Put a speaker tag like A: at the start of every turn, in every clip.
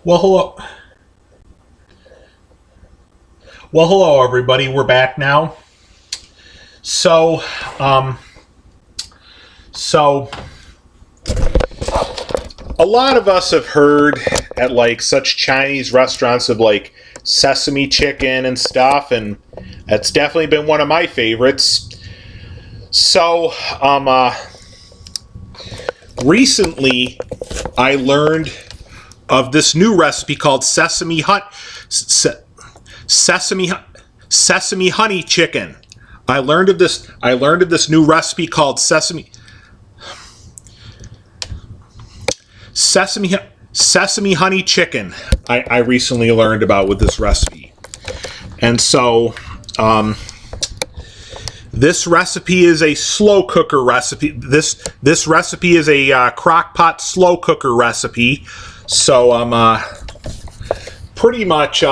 A: Well, hello. Well, hello, everybody. We're back now. So, um, so a lot of us have heard at like such Chinese restaurants of like sesame chicken and stuff, and that's definitely been one of my favorites. So, recently I learned of this new recipe called sesame sesame honey chicken. I learned of this. I learned of this new recipe called sesame sesame honey chicken. I recently learned about with this recipe, and so this recipe is a slow cooker recipe. This recipe is a crock pot slow cooker recipe. So pretty much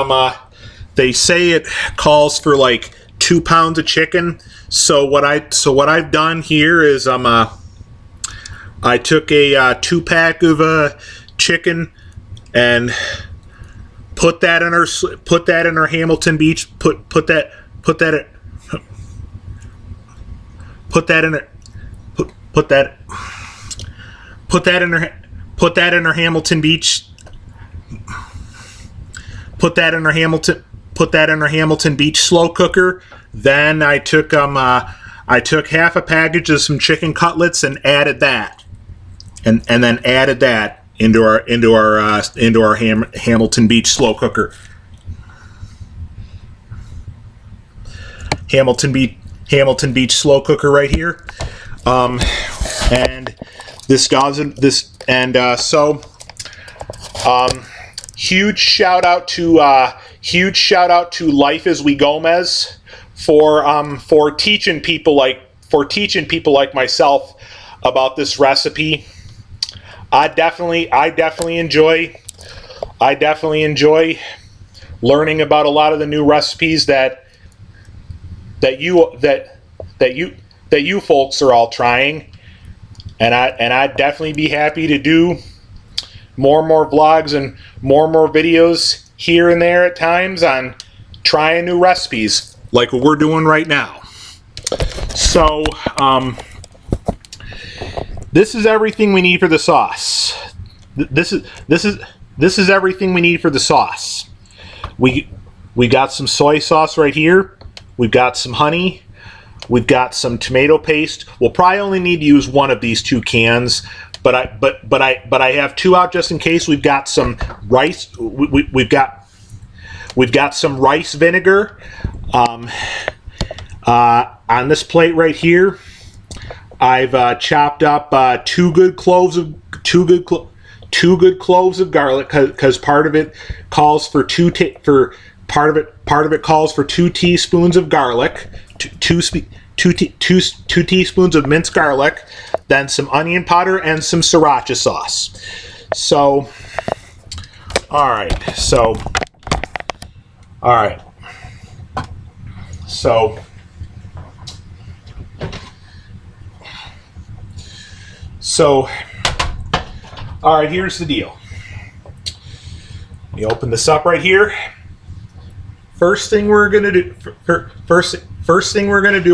A: they say it calls for like 2 pounds of chicken. So what I've done here is I took a 2-pack of chicken and put that in our Hamilton Beach put that in our Hamilton Beach put that in our Hamilton Beach slow cooker. Then I took half a package of some chicken cutlets and added that, and then added that into our Hamilton Beach slow cooker. Hamilton Beach slow cooker right here, and this does this, and huge shout out to Life as We Gomez for teaching people like myself about this recipe. I definitely enjoy learning about a lot of the new recipes that you folks are all trying, and I'd definitely be happy to do more and more vlogs and more videos here and there at times on trying new recipes like what we're doing right now. So this is everything we need for the sauce. This is everything we need for the sauce. We got some soy sauce right here. We've got some honey. We've got some tomato paste. We'll probably only need to use one of these 2 cans, but I have 2 out just in case. We've got some rice. We've got some rice vinegar on this plate right here. I've chopped up 2 good cloves of garlic, because part of it calls for 2 teaspoons of garlic, two teaspoons of minced garlic, then some onion powder and some sriracha sauce. So, all right. All right, here's the deal. Let me open this up right here. First thing we're gonna do,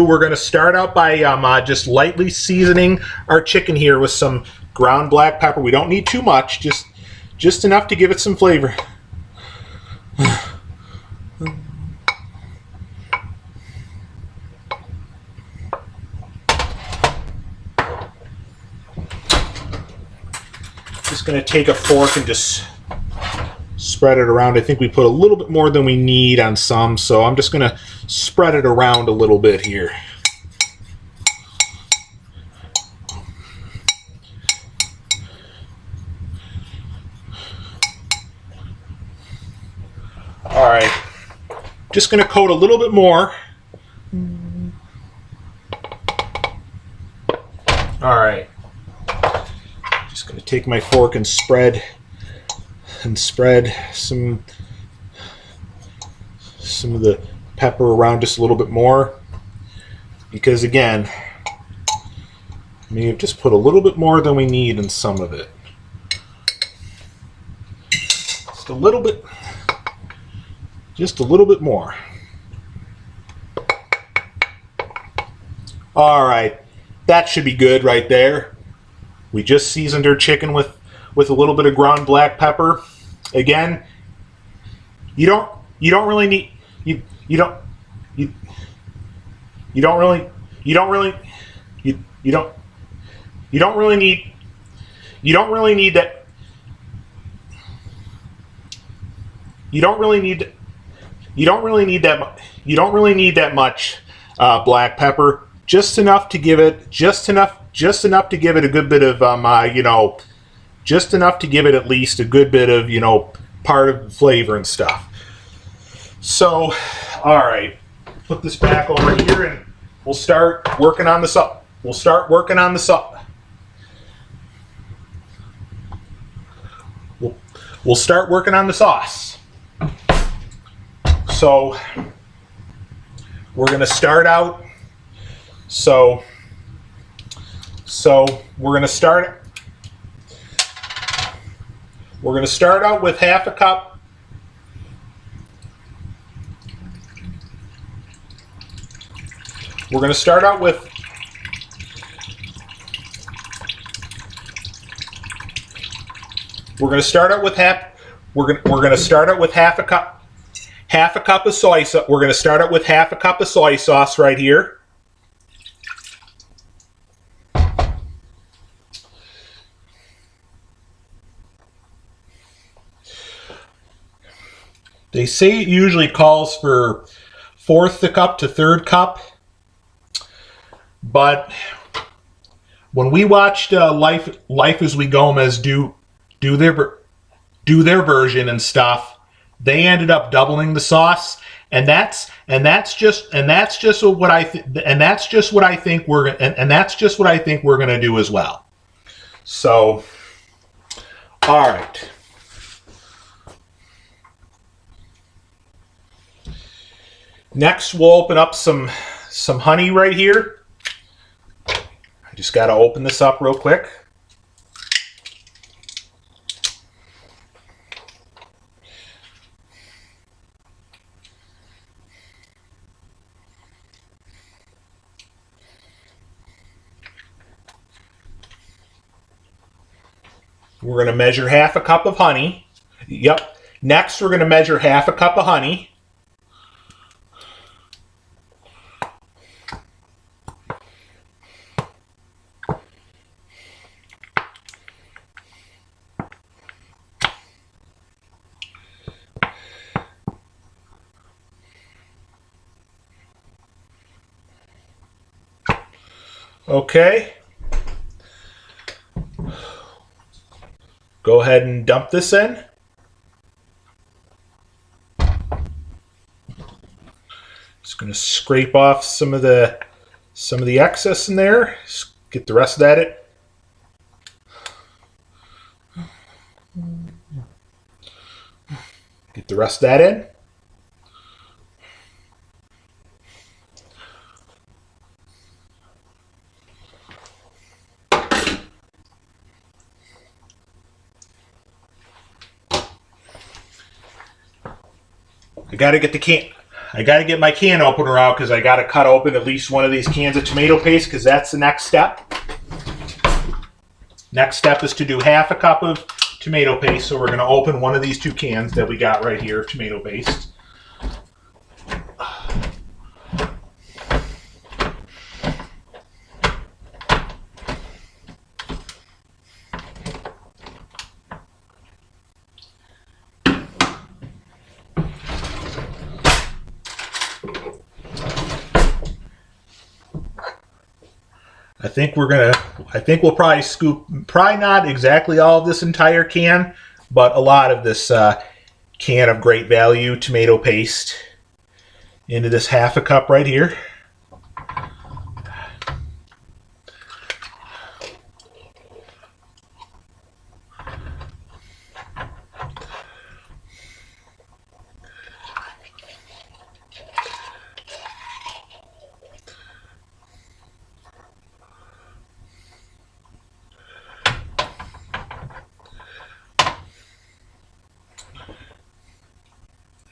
A: we're gonna start out by just lightly seasoning our chicken here with some ground black pepper. We don't need too much, just enough to give it some flavor. Just gonna take a fork and just spread it around. I think we put a little bit more than we need on some, so I'm just gonna spread it around a little bit here. All right, just gonna coat a little bit more. All right, just gonna take my fork and spread some of the pepper around just a little bit more, because again, I may have just put a little bit more than we need in some of it. Just a little bit. Just a little bit more. All right, that should be good right there. We just seasoned our chicken with a little bit of ground black pepper. Again, you don't really need you don't you you don't really you don't really you don't you don't really need you don't really need that you don't really need you don't really need that you don't really need that much black pepper. Just enough to give it just enough to give it a good bit of just enough to give it at least a good bit of part of the flavor and stuff. So, all right, put this back over here and we'll start working on the sauce. We'll start working on the sauce. We'll start working on the sauce. So we're gonna start out. So we're gonna start out with half a cup. We're gonna start out with half a cup. Half a cup of soy sauce. We're going to start out with half a cup of soy sauce right here. They say it usually calls for fourth the cup to third cup, but when we watched Life as We Gomez do their version and stuff, they ended up doubling the sauce, and that's just what I think we're gonna do as well. So, all right. Next, we'll open up some honey right here. I just got to open this up real quick. We're going to measure half a cup of honey. Yep. Next, we're going to measure half a cup of honey. Okay. Go ahead and dump this in. Just going to scrape off some of the excess in there. Just get the rest of that in. Get the rest of that in. I gotta get my can opener out because I gotta cut open at least one of these cans of tomato paste because that's the next step. Next step is to do half a cup of tomato paste. So we're gonna open one of these two cans that we got right here of tomato paste. I think we'll probably scoop, probably not exactly all of this entire can, but a lot of this can of great value tomato paste into this half a cup right here.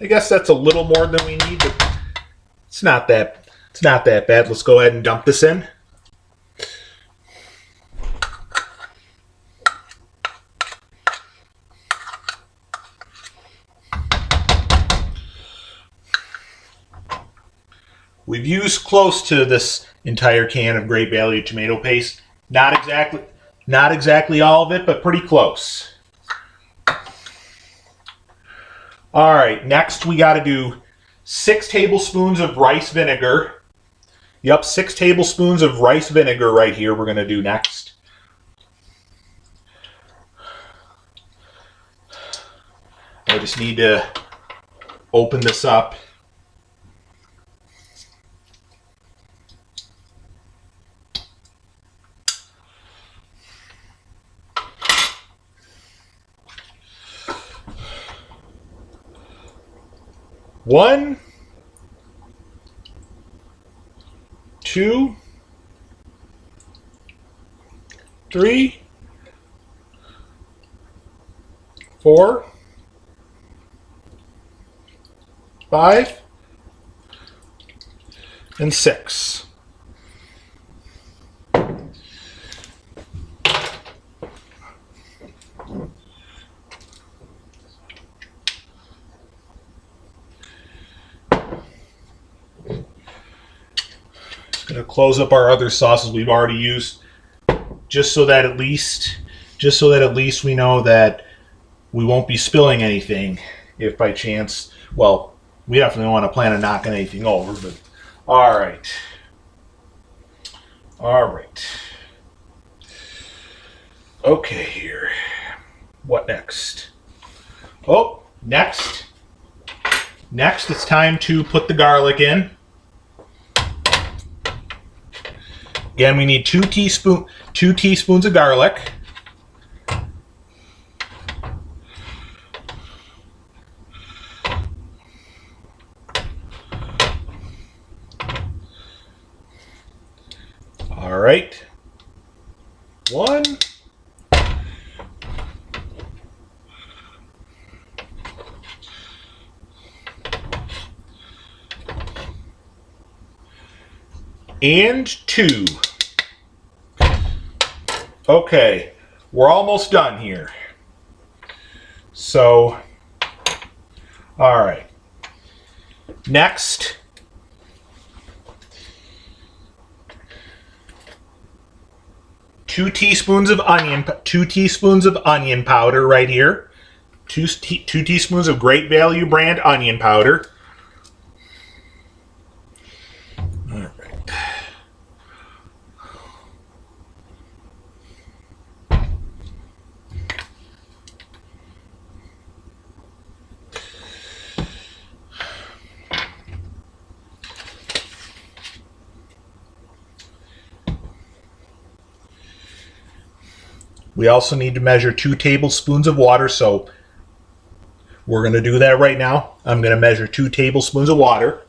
A: I guess that's a little more than we need, but it's not that bad. Let's go ahead and dump this in. We've used close to this entire can of Great Value tomato paste. Not exactly all of it, but pretty close. All right, next we got to do 6 tablespoons of rice vinegar. Yep, 6 tablespoons of rice vinegar right here we're going to do next. I just need to open this up. One, 2, 3, 4, 5, and 6. Going to close up our other sauces we've already used, just so that at least we know that we won't be spilling anything if by chance. Well, we definitely don't want to plan on knocking anything over, but all right. Okay, here. What next? Oh, next it's time to put the garlic in. Again, we need 2 teaspoons of garlic. All right. 1. And 2. Okay, we're almost done here. So, all right. Next, 2 teaspoons of onion powder right here. 2 teaspoons of Great Value brand onion powder. All right. We also need to measure 2 tablespoons of water, so we're going to do that right now. I'm going to measure 2 tablespoons of water.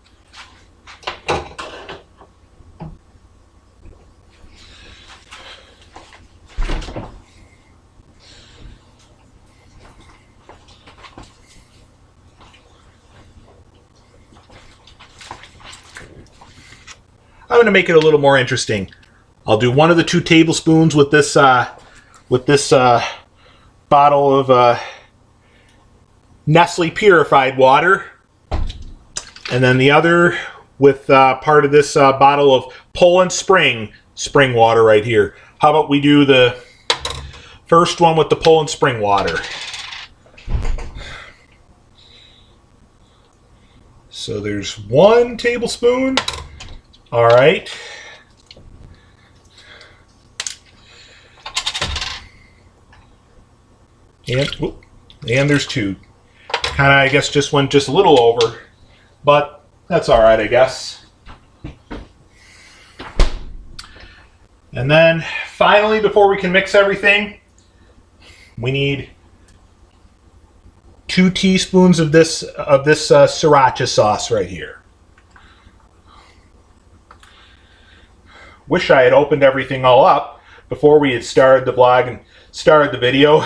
A: I'm going to make it a little more interesting. I'll do 1 of the 2 tablespoons with this bottle of Nestle purified water, and then the other with part of this bottle of Poland spring water right here. How about we do the first one with the Poland spring water? So there's 1 tablespoon. All right. And there's 2. Kind of, I guess, just went just a little over, but that's all right, I guess. And then finally, before we can mix everything, we need 2 teaspoons of this sriracha sauce right here. Wish I had opened everything all up before we had started the vlog and started the video.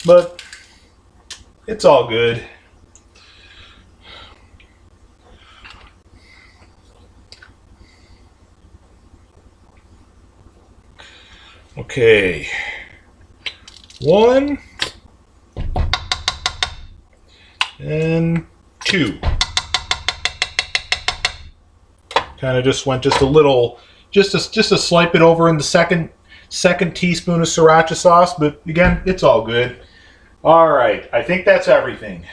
A: But it's all good. Okay. 1 and 2. Kind of just went just a little, just to swipe it over in the second teaspoon of sriracha sauce. But again, it's all good. All right, I think that's everything.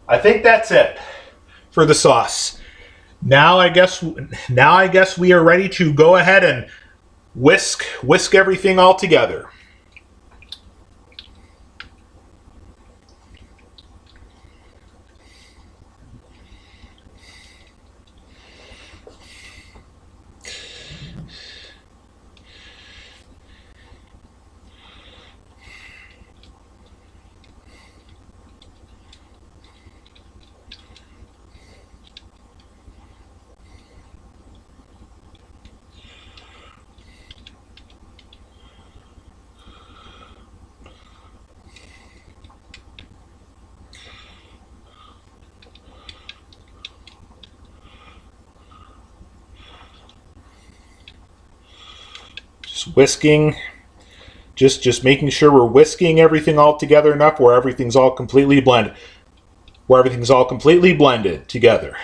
A: I think that's it for the sauce. Now I guess we are ready to go ahead and whisk everything all together. Whisking, just making sure we're whisking everything all together enough where everything's all completely blended, together.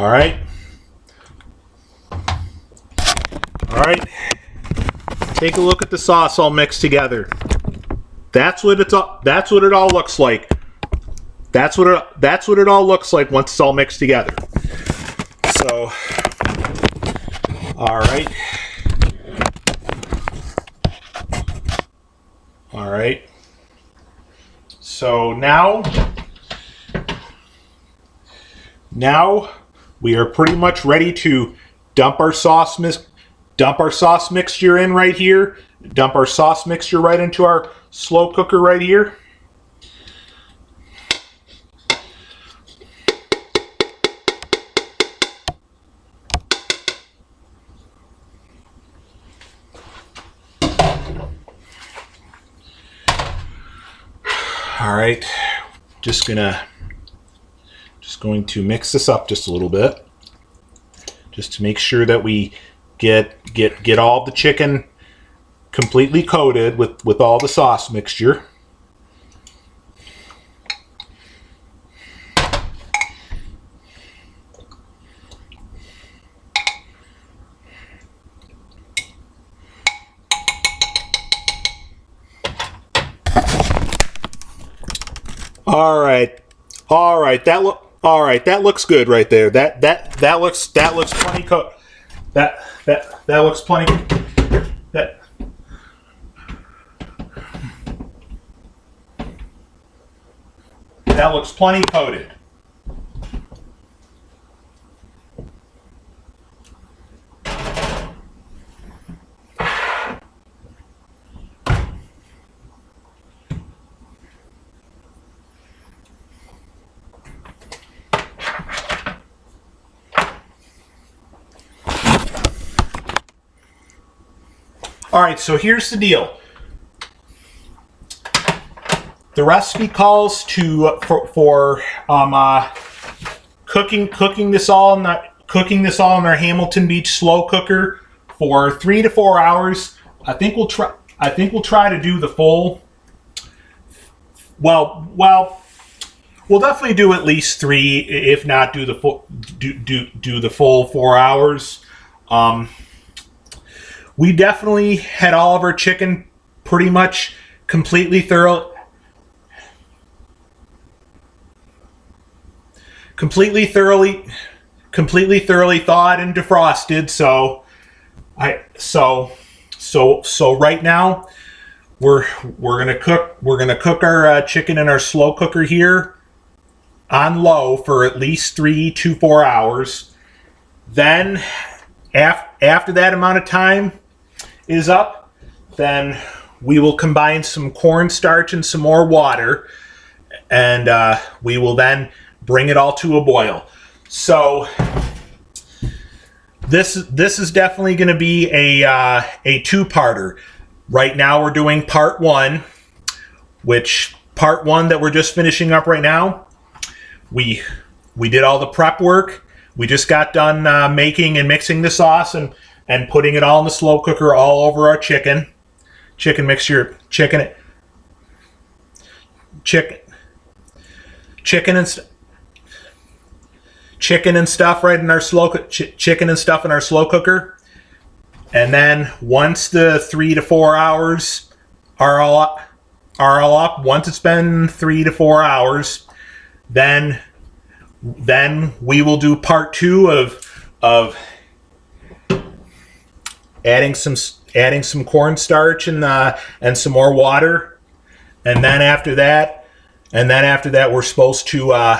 A: All right. Take a look at the sauce all mixed together. That's what it all looks like. That's what it all looks like once it's all mixed together. So, all right. So now we are pretty much ready to dump our sauce mixture in right here. Dump our sauce mixture right into our slow cooker right here. All right, just going to mix this up just a little bit, just to make sure that we get all the chicken completely coated with all the sauce mixture. All right. That looks good right there. That looks plenty that looks plenty that looks plenty coated. All right, so here's the deal. The recipe calls for cooking this all in our Hamilton Beach slow cooker for 3 to 4 hours. I think we'll try to do the full. Well, we'll definitely do at least 3, if not do the full 4 hours. We definitely had all of our chicken pretty much completely thoroughly thawed and defrosted. So right now we're gonna cook our chicken in our slow cooker here on low for at least 3 to 4 hours. Then after that amount of time is up, then we will combine some cornstarch and some more water, and we will then bring it all to a boil. So this is definitely going to be a two-parter. Right now we're doing part one, which part one that we're just finishing up right now. We did all the prep work. We just got done making and mixing the sauce and putting it all in the slow cooker all over our chicken mixture, chicken and stuff right in our chicken and stuff in our slow cooker. And then once the 3 to 4 hours are all up, once it's been 3 to 4 hours, then we will do part two of adding some cornstarch and some more water, and then after that we're supposed to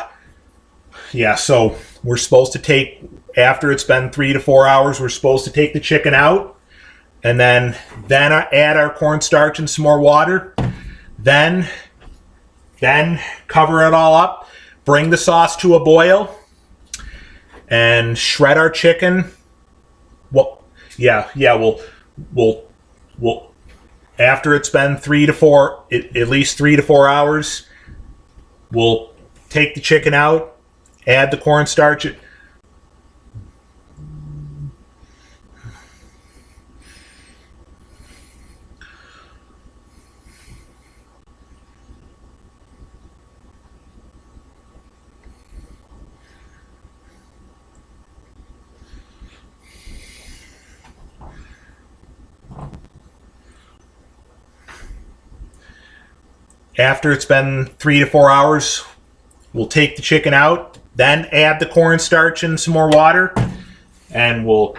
A: so we're supposed to take, after it's been 3 to 4 hours, we're supposed to take the chicken out, and then add our cornstarch and some more water, then cover it all up, bring the sauce to a boil, and shred our chicken. We'll after it's been at least 3 to 4 hours, we'll take the chicken out, add the cornstarch. After it's been 3 to 4 hours, we'll take the chicken out, then add the cornstarch and some more water, and we'll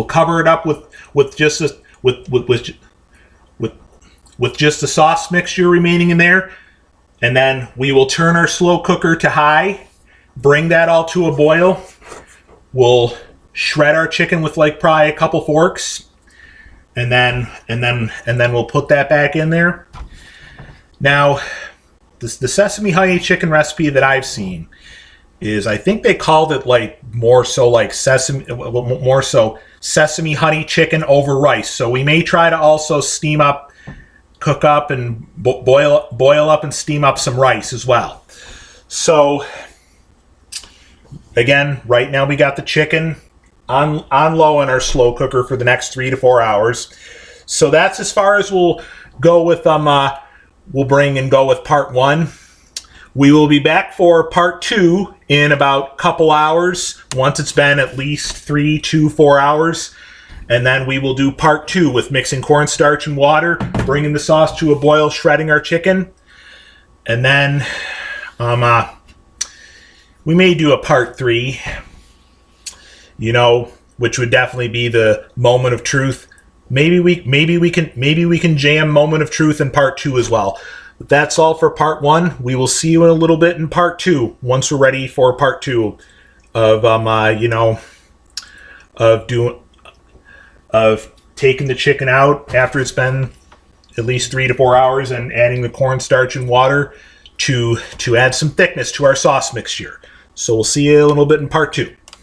A: cover it up with just the sauce mixture remaining in there, and then we will turn our slow cooker to high, bring that all to a boil. We'll shred our chicken with probably a couple forks. And then we'll put that back in there. Now, the Sesame Honey Chicken recipe that I've seen is, I think they called it more so Sesame Honey Chicken over rice. So we may try to also steam up, cook up, and boil up and steam up some rice as well. So again, right now we got the chicken on low in our slow cooker for the next 3 to 4 hours. So that's as far as we'll go with we'll bring and go with part one. We will be back for part two in about a couple hours, once it's been at least 3 to 4 hours. And then we will do part two with mixing cornstarch and water, bringing the sauce to a boil, shredding our chicken. And then we may do a part three, which would definitely be the moment of truth. Maybe we can jam moment of truth in part two as well. But that's all for part one. We will see you in a little bit in part two, once we're ready for part two of of taking the chicken out after it's been at least 3 to 4 hours, and adding the cornstarch and water to add some thickness to our sauce mixture. So we'll see you a little bit in part two.